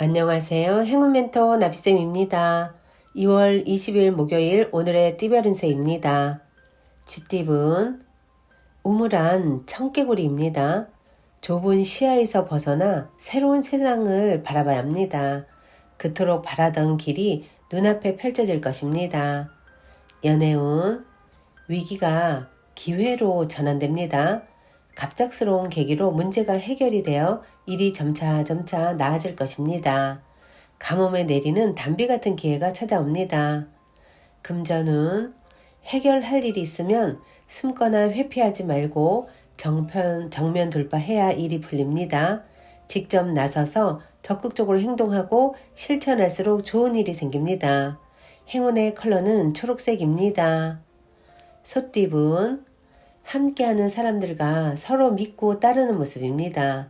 안녕하세요. 행운 멘토 나비쌤입니다. 2월 20일 목요일 오늘의 띠별 운세입니다. 쥐띠분 우물한 청개구리입니다. 좁은 시야에서 벗어나 새로운 세상을 바라봐야 합니다. 그토록 바라던 길이 눈앞에 펼쳐질 것입니다. 연애운 위기가 기회로 전환됩니다. 갑작스러운 계기로 문제가 해결이 되어 일이 점차 나아질 것입니다. 가뭄에 내리는 단비 같은 기회가 찾아옵니다. 금전운 해결할 일이 있으면 숨거나 회피하지 말고 정면 돌파해야 일이 풀립니다. 직접 나서서 적극적으로 행동하고 실천할수록 좋은 일이 생깁니다. 행운의 컬러는 초록색입니다. 소띠분 함께하는 사람들과 서로 믿고 따르는 모습입니다.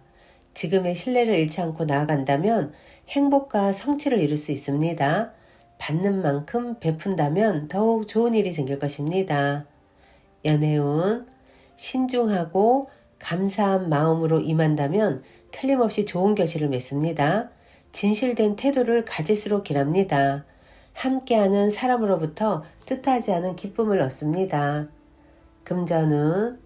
지금의 신뢰를 잃지 않고 나아간다면 행복과 성취를 이룰 수 있습니다. 받는 만큼 베푼다면 더욱 좋은 일이 생길 것입니다. 연애운 신중하고 감사한 마음으로 임한다면 틀림없이 좋은 결실을 맺습니다. 진실된 태도를 가질수록 길합니다. 함께하는 사람으로부터 뜻하지 않은 기쁨을 얻습니다. 금전은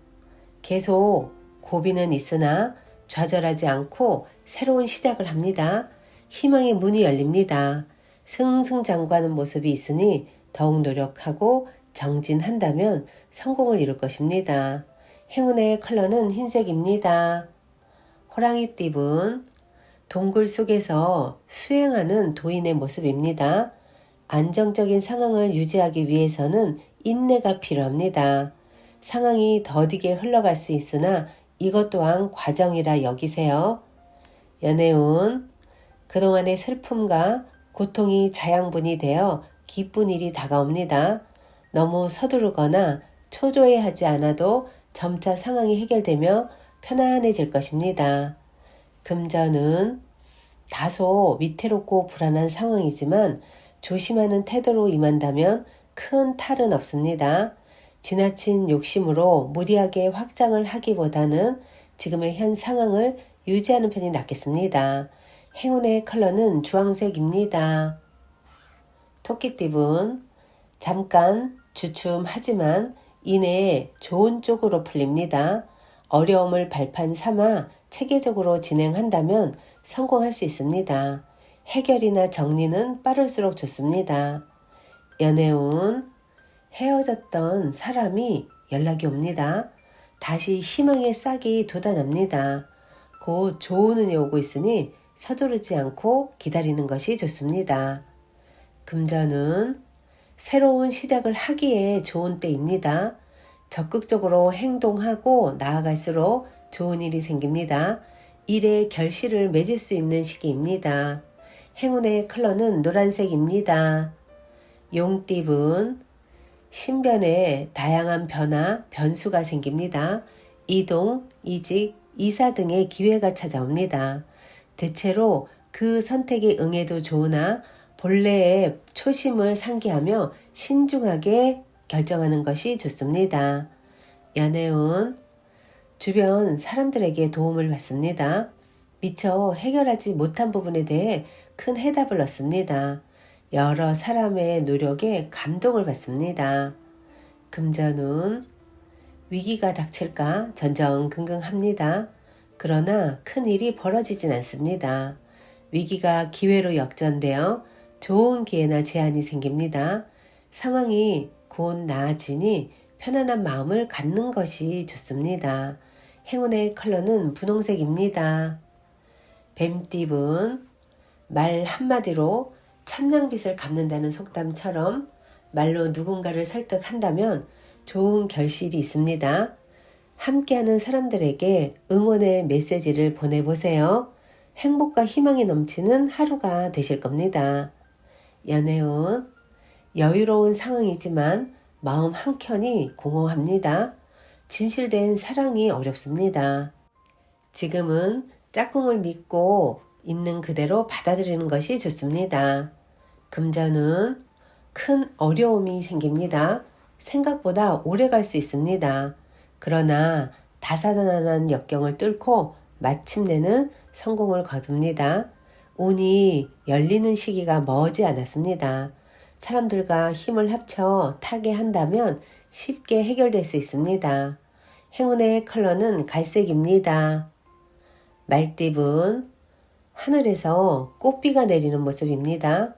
계속 고비는 있으나 좌절하지 않고 새로운 시작을 합니다. 희망의 문이 열립니다. 승승장구하는 모습이 있으니 더욱 노력하고 정진한다면 성공을 이룰 것입니다. 행운의 컬러는 흰색입니다. 호랑이띠분 동굴 속에서 수행하는 도인의 모습입니다. 안정적인 상황을 유지하기 위해서는 인내가 필요합니다. 상황이 더디게 흘러갈 수 있으나 이것 또한 과정이라 여기세요. 연애운 그동안의 슬픔과 고통이 자양분이 되어 기쁜 일이 다가옵니다. 너무 서두르거나 초조해하지 않아도 점차 상황이 해결되며 편안해질 것입니다. 금전은 다소 위태롭고 불안한 상황이지만 조심하는 태도로 임한다면 큰 탈은 없습니다. 지나친 욕심으로 무리하게 확장을 하기보다는 지금의 현 상황을 유지하는 편이 낫겠습니다. 행운의 컬러는 주황색입니다. 토끼띠분 잠깐 주춤하지만 이내에 좋은 쪽으로 풀립니다. 어려움을 발판 삼아 체계적으로 진행한다면 성공할 수 있습니다. 해결이나 정리는 빠를수록 좋습니다. 연애운 헤어졌던 사람이 연락이 옵니다. 다시 희망의 싹이 돋아납니다. 곧 좋은 운이 오고 있으니 서두르지 않고 기다리는 것이 좋습니다. 금전은 새로운 시작을 하기에 좋은 때입니다. 적극적으로 행동하고 나아갈수록 좋은 일이 생깁니다. 일의 결실을 맺을 수 있는 시기입니다. 행운의 컬러는 노란색입니다. 용띠분 신변에 다양한 변화, 변수가 생깁니다. 이동, 이직, 이사 등의 기회가 찾아옵니다. 대체로 그 선택에 응해도 좋으나 본래의 초심을 상기하며 신중하게 결정하는 것이 좋습니다. 연애운 주변 사람들에게 도움을 받습니다. 미처 해결하지 못한 부분에 대해 큰 해답을 얻습니다. 여러 사람의 노력에 감동을 받습니다. 금전운 위기가 닥칠까 전전긍긍합니다. 그러나 큰 일이 벌어지진 않습니다. 위기가 기회로 역전되어 좋은 기회나 제안이 생깁니다. 상황이 곧 나아지니 편안한 마음을 갖는 것이 좋습니다. 행운의 컬러는 분홍색입니다. 뱀띠분 말 한마디로 천냥빚을 갚는다는 속담처럼 말로 누군가를 설득한다면 좋은 결실이 있습니다. 함께하는 사람들에게 응원의 메시지를 보내보세요. 행복과 희망이 넘치는 하루가 되실 겁니다. 연애운 여유로운 상황이지만 마음 한켠이 공허합니다. 진실된 사랑이 어렵습니다. 지금은 짝꿍을 믿고 있는 그대로 받아들이는 것이 좋습니다. 금전은 큰 어려움이 생깁니다. 생각보다 오래 갈 수 있습니다. 그러나 다사다난한 역경을 뚫고 마침내는 성공을 거둡니다. 운이 열리는 시기가 머지 않았습니다. 사람들과 힘을 합쳐 타게 한다면 쉽게 해결될 수 있습니다. 행운의 컬러는 갈색입니다. 말띠분, 하늘에서 꽃비가 내리는 모습입니다.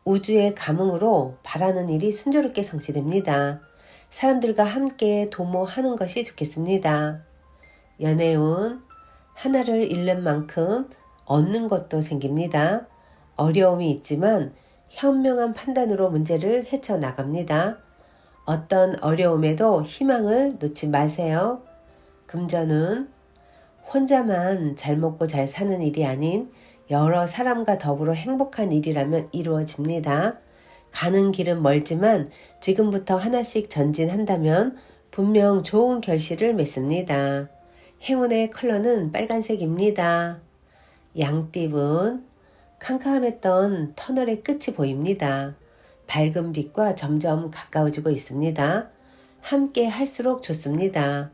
우주의 감흥으로 바라는 일이 순조롭게 성취됩니다. 사람들과 함께 도모하는 것이 좋겠습니다. 연애운, 하나를 잃는 만큼 얻는 것도 생깁니다. 어려움이 있지만 현명한 판단으로 문제를 헤쳐나갑니다. 어떤 어려움에도 희망을 놓지 마세요. 금전은 혼자만 잘 먹고 잘 사는 일이 아닌 여러 사람과 더불어 행복한 일이라면 이루어집니다. 가는 길은 멀지만 지금부터 하나씩 전진한다면 분명 좋은 결실을 맺습니다. 행운의 컬러는 빨간색입니다. 양띠분, 캄캄했던 터널의 끝이 보입니다. 밝은 빛과 점점 가까워지고 있습니다. 함께 할수록 좋습니다.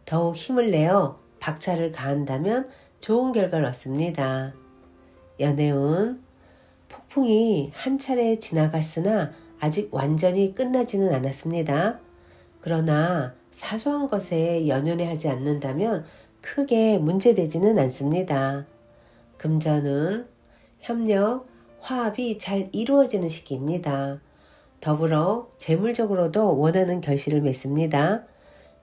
더욱 힘을 내어 박차를 가한다면 좋은 결과를 얻습니다. 연애운, 폭풍이 한 차례 지나갔으나 아직 완전히 끝나지는 않았습니다. 그러나 사소한 것에 연연해 하지 않는다면 크게 문제되지는 않습니다. 금전은 협력, 화합이 잘 이루어지는 시기입니다. 더불어 재물적으로도 원하는 결실을 맺습니다.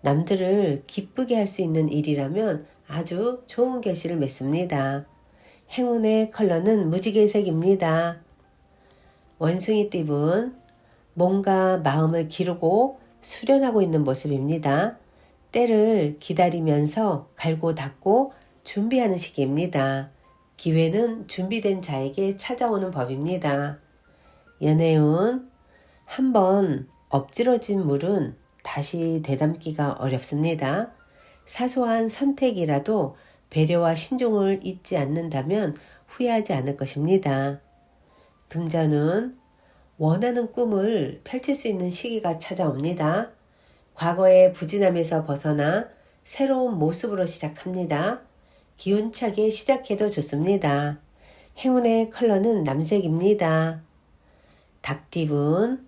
남들을 기쁘게 할 수 있는 일이라면 아주 좋은 결실을 맺습니다. 행운의 컬러는 무지개색입니다. 원숭이띠분, 몸과 마음을 기르고 수련하고 있는 모습입니다. 때를 기다리면서 갈고 닦고 준비하는 시기입니다. 기회는 준비된 자에게 찾아오는 법입니다. 연애운, 한번 엎질러진 물은 다시 되담기가 어렵습니다. 사소한 선택이라도 배려와 신중을 잊지 않는다면 후회하지 않을 것입니다. 금전은 원하는 꿈을 펼칠 수 있는 시기가 찾아옵니다. 과거의 부진함에서 벗어나 새로운 모습으로 시작합니다. 기운차게 시작해도 좋습니다. 행운의 컬러는 남색입니다. 닭띠분,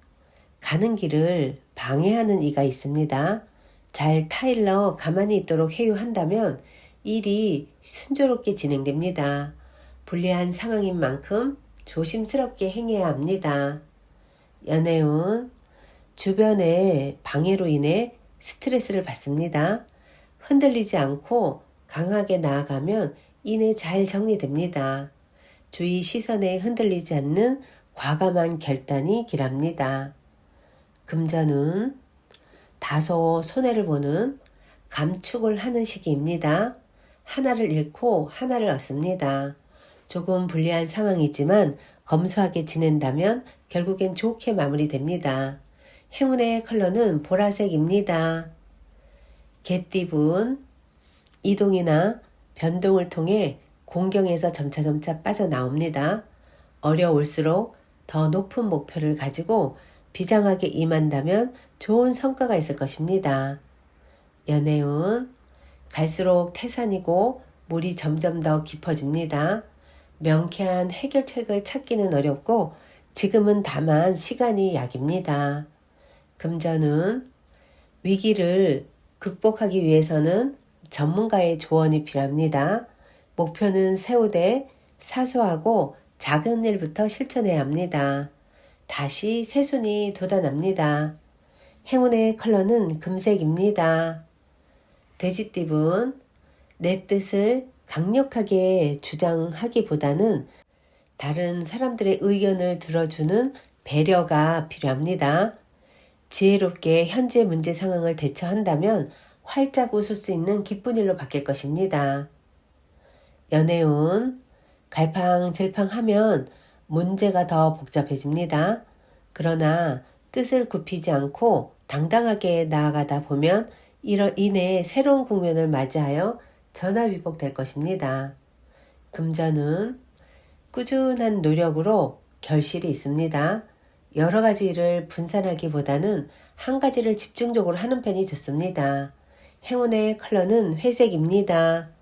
가는 길을 방해하는 이가 있습니다. 잘 타일러 가만히 있도록 회유한다면 일이 순조롭게 진행됩니다. 불리한 상황인 만큼 조심스럽게 행해야 합니다. 연애운, 주변의 방해로 인해 스트레스를 받습니다. 흔들리지 않고 강하게 나아가면 이내 잘 정리됩니다. 주위 시선에 흔들리지 않는 과감한 결단이 길합니다. 금전은 다소 손해를 보는 감축을 하는 시기입니다. 하나를 잃고 하나를 얻습니다. 조금 불리한 상황이지만 검소하게 지낸다면 결국엔 좋게 마무리됩니다. 행운의 컬러는 보라색입니다. 개띠분, 이동이나 변동을 통해 공경에서 점차점차 빠져나옵니다. 어려울수록 더 높은 목표를 가지고 비장하게 임한다면 좋은 성과가 있을 것입니다. 연애운, 갈수록 태산이고 물이 점점 더 깊어집니다. 명쾌한 해결책을 찾기는 어렵고 지금은 다만 시간이 약입니다. 금전은 위기를 극복하기 위해서는 전문가의 조언이 필요합니다. 목표는 세우되 사소하고 작은 일부터 실천해야 합니다. 다시 새순이 돋아납니다. 행운의 컬러는 금색입니다. 돼지띠분, 내 뜻을 강력하게 주장하기보다는 다른 사람들의 의견을 들어주는 배려가 필요합니다. 지혜롭게 현재 문제 상황을 대처한다면 활짝 웃을 수 있는 기쁜 일로 바뀔 것입니다. 연애운, 갈팡질팡하면 문제가 더 복잡해집니다. 그러나 뜻을 굽히지 않고 당당하게 나아가다 보면 이로 인해 새로운 국면을 맞이하여 전화위복될 것입니다. 금전은 꾸준한 노력으로 결실이 있습니다. 여러 가지 일을 분산하기보다는 한 가지를 집중적으로 하는 편이 좋습니다. 행운의 컬러는 회색입니다.